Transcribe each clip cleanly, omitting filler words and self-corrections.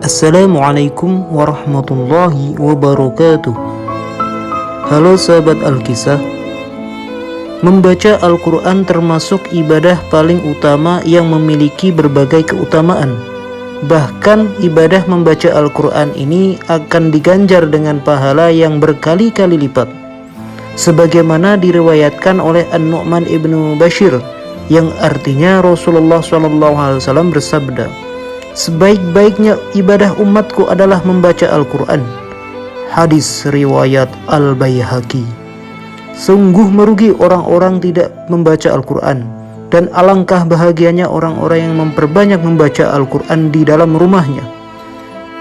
Assalamualaikum warahmatullahi wabarakatuh. Halo sahabat Alkisah. Membaca Al-Quran termasuk ibadah paling utama yang memiliki berbagai keutamaan. Bahkan ibadah membaca Al-Quran ini akan diganjar dengan pahala yang berkali-kali lipat, sebagaimana diriwayatkan oleh An-Nu'man ibnu Bashir, yang artinya Rasulullah SAW bersabda, "Sebaik-baiknya ibadah umatku adalah membaca Al-Quran." Hadis riwayat Al-Baihaqi. Sungguh merugi orang-orang tidak membaca Al-Quran, dan alangkah bahagianya orang-orang yang memperbanyak membaca Al-Quran di dalam rumahnya.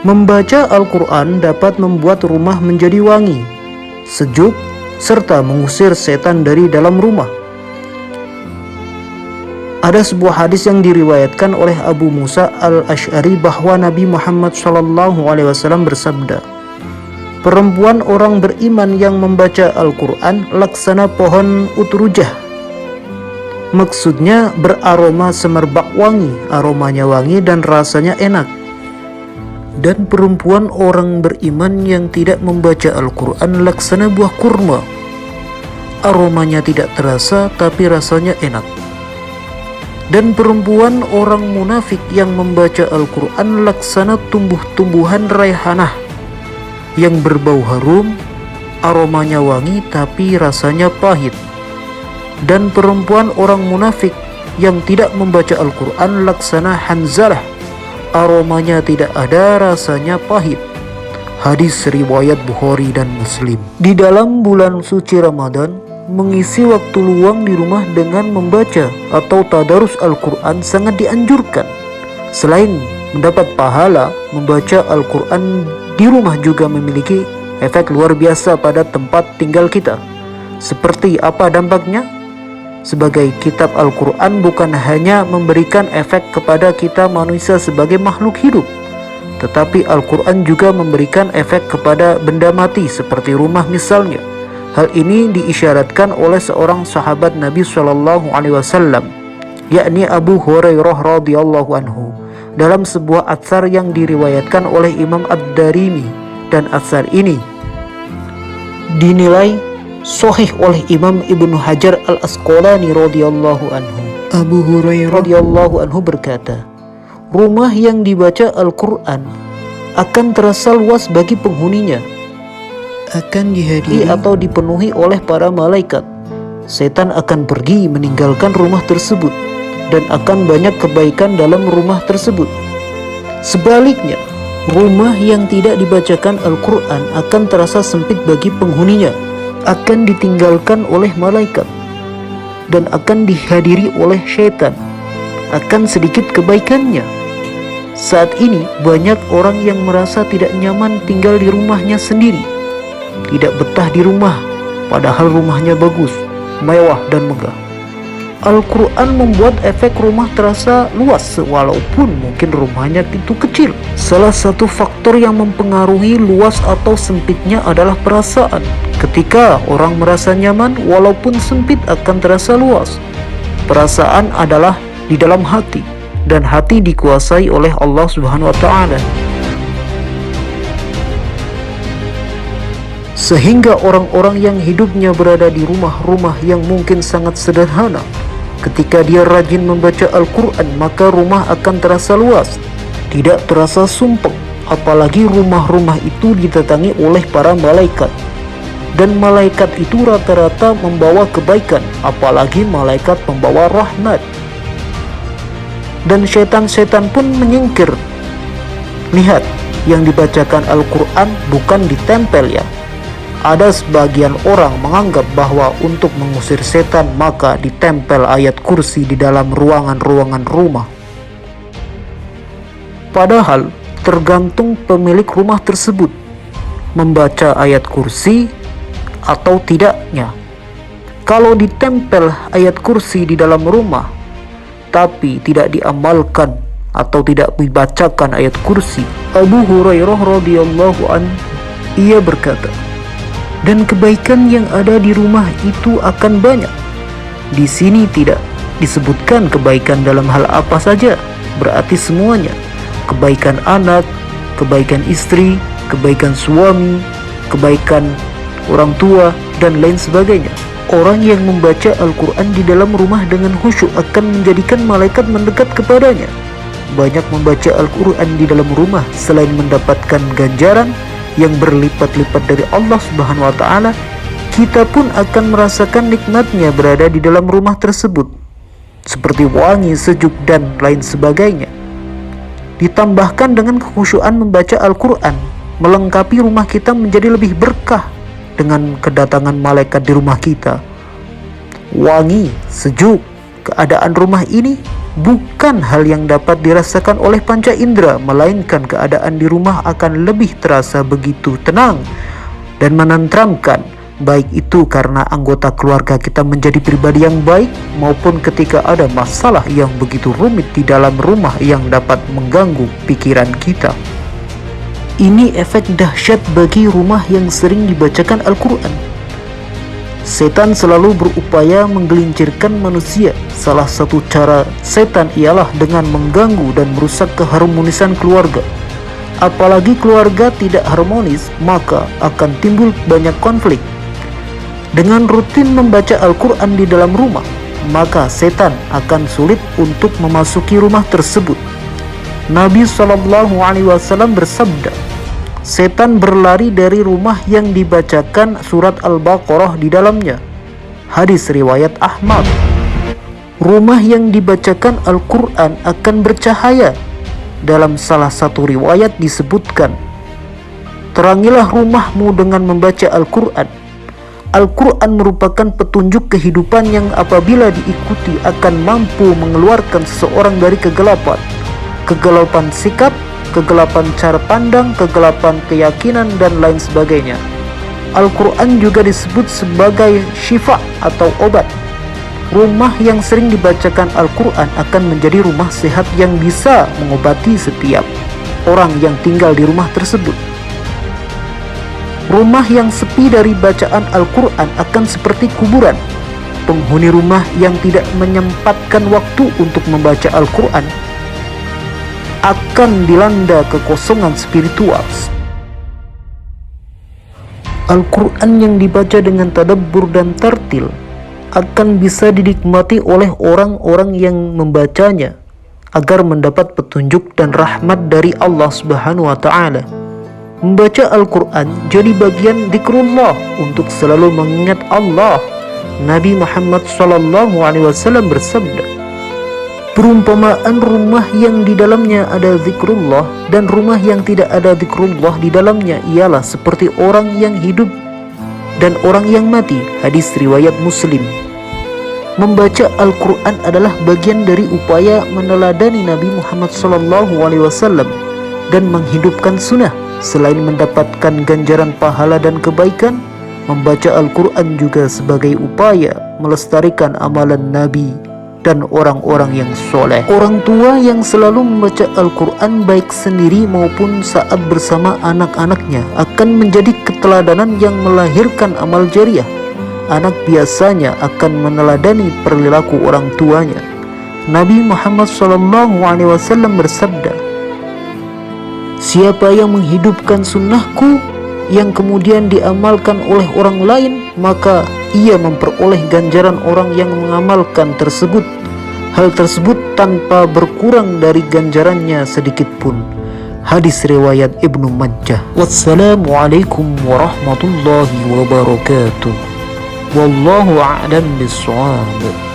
Membaca Al-Quran dapat membuat rumah menjadi wangi, sejuk, serta mengusir setan dari dalam rumah. Ada sebuah hadis yang diriwayatkan oleh Abu Musa al-Ash'ari bahwa Nabi Muhammad SAW bersabda, "Perempuan orang beriman yang membaca Al-Quran laksana pohon utrujah." Maksudnya beraroma semerbak wangi, aromanya wangi dan rasanya enak. Dan perempuan orang beriman yang tidak membaca Al-Quran laksana buah kurma, aromanya tidak terasa tapi rasanya enak. Dan perempuan orang munafik yang membaca Al-Quran laksana tumbuh-tumbuhan raihanah yang berbau harum, aromanya wangi tapi rasanya pahit. Dan perempuan orang munafik yang tidak membaca Al-Quran laksana hanzalah, aromanya tidak ada, rasanya pahit. Hadis riwayat Bukhari dan Muslim. Di dalam bulan suci Ramadan, mengisi waktu luang di rumah dengan membaca atau tadarus Al-Quran sangat dianjurkan. Selain mendapat pahala, membaca Al-Quran di rumah juga memiliki efek luar biasa pada tempat tinggal kita. Seperti apa dampaknya? Sebagai kitab Al-Quran bukan hanya memberikan efek kepada kita manusia sebagai makhluk hidup, tetapi Al-Quran juga memberikan efek kepada benda mati seperti rumah misalnya. Hal ini diisyaratkan oleh seorang sahabat Nabi SAW, yakni Abu Hurairah radhiyallahu anhu, dalam sebuah atsar yang diriwayatkan oleh Imam Ad-Darimi, dan atsar ini dinilai sahih oleh Imam Ibnu Hajar Al-Asqalani radhiyallahu anhu. Abu Hurairah radhiyallahu anhu berkata, "Rumah yang dibaca Al-Quran akan terasa luas bagi penghuninya, akan dihadiri atau dipenuhi oleh para malaikat. Setan akan pergi meninggalkan rumah tersebut, dan akan banyak kebaikan dalam rumah tersebut. Sebaliknya, rumah yang tidak dibacakan Al-Quran akan terasa sempit bagi penghuninya, akan ditinggalkan oleh malaikat, dan akan dihadiri oleh syaitan, akan sedikit kebaikannya." Saat ini banyak orang yang merasa tidak nyaman tinggal di rumahnya sendiri, tidak betah di rumah, padahal rumahnya bagus, mewah dan megah. Al-Quran membuat efek rumah terasa luas walaupun mungkin rumahnya itu kecil. Salah satu faktor yang mempengaruhi luas atau sempitnya adalah perasaan. Ketika orang merasa nyaman, walaupun sempit akan terasa luas. Perasaan adalah di dalam hati, dan hati dikuasai oleh Allah Subhanahu wa Ta'ala. Sehingga orang-orang yang hidupnya berada di rumah-rumah yang mungkin sangat sederhana, ketika dia rajin membaca Al-Quran, maka rumah akan terasa luas, tidak terasa sumpek. Apalagi rumah-rumah itu didatangi oleh para malaikat, dan malaikat itu rata-rata membawa kebaikan, apalagi malaikat pembawa rahmat. Dan setan-setan pun menyingkir. Lihat, yang dibacakan Al-Quran bukan ditempel ya. Ada sebagian orang menganggap bahwa untuk mengusir setan maka ditempel ayat kursi di dalam ruangan-ruangan rumah. Padahal tergantung pemilik rumah tersebut membaca ayat kursi atau tidaknya. Kalau ditempel ayat kursi di dalam rumah tapi tidak diamalkan atau tidak dibacakan ayat kursi, Abu Hurairah radhiyallahu anhu ia berkata, "Dan kebaikan yang ada di rumah itu akan banyak." Di sini tidak disebutkan kebaikan dalam hal apa saja, berarti semuanya. Kebaikan anak, kebaikan istri, kebaikan suami, kebaikan orang tua, dan lain sebagainya. Orang yang membaca Al-Quran di dalam rumah dengan khusyuk akan menjadikan malaikat mendekat kepadanya. Banyak membaca Al-Quran di dalam rumah selain mendapatkan ganjaran yang berlipat-lipat dari Allah Subhanahu wa Ta'ala, kita pun akan merasakan nikmatnya berada di dalam rumah tersebut, seperti wangi, sejuk, dan lain sebagainya. Ditambahkan dengan kekhusyuan membaca Al-Quran, melengkapi rumah kita menjadi lebih berkah dengan kedatangan malaikat di rumah kita. Wangi, sejuk, keadaan rumah ini bukan hal yang dapat dirasakan oleh panca indera, melainkan keadaan di rumah akan lebih terasa begitu tenang dan menenteramkan, baik itu karena anggota keluarga kita menjadi pribadi yang baik, maupun ketika ada masalah yang begitu rumit di dalam rumah yang dapat mengganggu pikiran kita. Ini efek dahsyat bagi rumah yang sering dibacakan Al-Quran. Setan selalu berupaya menggelincirkan manusia. Salah satu cara setan ialah dengan mengganggu dan merusak keharmonisan keluarga. Apalagi keluarga tidak harmonis, maka akan timbul banyak konflik. Dengan rutin membaca Al-Quran di dalam rumah, maka setan akan sulit untuk memasuki rumah tersebut. Nabi SAW bersabda, setan berlari dari rumah yang dibacakan surat Al-Baqarah di dalamnya. Hadis riwayat Ahmad. Rumah yang dibacakan Al-Quran akan bercahaya. Dalam salah satu riwayat disebutkan, terangilah rumahmu dengan membaca Al-Quran. Al-Quran merupakan petunjuk kehidupan yang apabila diikuti akan mampu mengeluarkan seseorang dari kegelapan. Kegelapan sikap, kegelapan cara pandang, kegelapan keyakinan, dan lain sebagainya. Al-Quran juga disebut sebagai syifa atau obat. Rumah yang sering dibacakan Al-Quran akan menjadi rumah sehat yang bisa mengobati setiap orang yang tinggal di rumah tersebut. Rumah yang sepi dari bacaan Al-Quran akan seperti kuburan. Penghuni rumah yang tidak menyempatkan waktu untuk membaca Al-Quran akan dilanda kekosongan spiritual. Al-Quran yang dibaca dengan tadabbur dan tartil akan bisa dinikmati oleh orang-orang yang membacanya agar mendapat petunjuk dan rahmat dari Allah Subhanahu wa Ta'ala. Membaca Al-Quran jadi bagian zikrullah untuk selalu mengingat Allah. Nabi Muhammad SAW bersabda, perumpamaan rumah yang di dalamnya ada zikrullah dan rumah yang tidak ada zikrullah di dalamnya ialah seperti orang yang hidup dan orang yang mati. Hadis riwayat Muslim. Membaca Al-Quran adalah bagian dari upaya meneladani Nabi Muhammad SAW dan menghidupkan sunnah. Selain mendapatkan ganjaran pahala dan kebaikan, membaca Al-Quran juga sebagai upaya melestarikan amalan Nabi dan orang-orang yang soleh. Orang tua yang selalu membaca Al-Quran baik sendiri maupun saat bersama anak-anaknya akan menjadi keteladanan yang melahirkan amal jariah. Anak biasanya akan meneladani perilaku orang tuanya. Nabi Muhammad SAW bersabda, siapa yang menghidupkan sunnahku yang kemudian diamalkan oleh orang lain, maka ia memperoleh ganjaran orang yang mengamalkan tersebut. Hal tersebut tanpa berkurang dari ganjarannya sedikit pun. Hadis riwayat Ibnu Majah. Wassalamualaikum warahmatullahi wabarakatuh. Wallahu a'lam bishawab.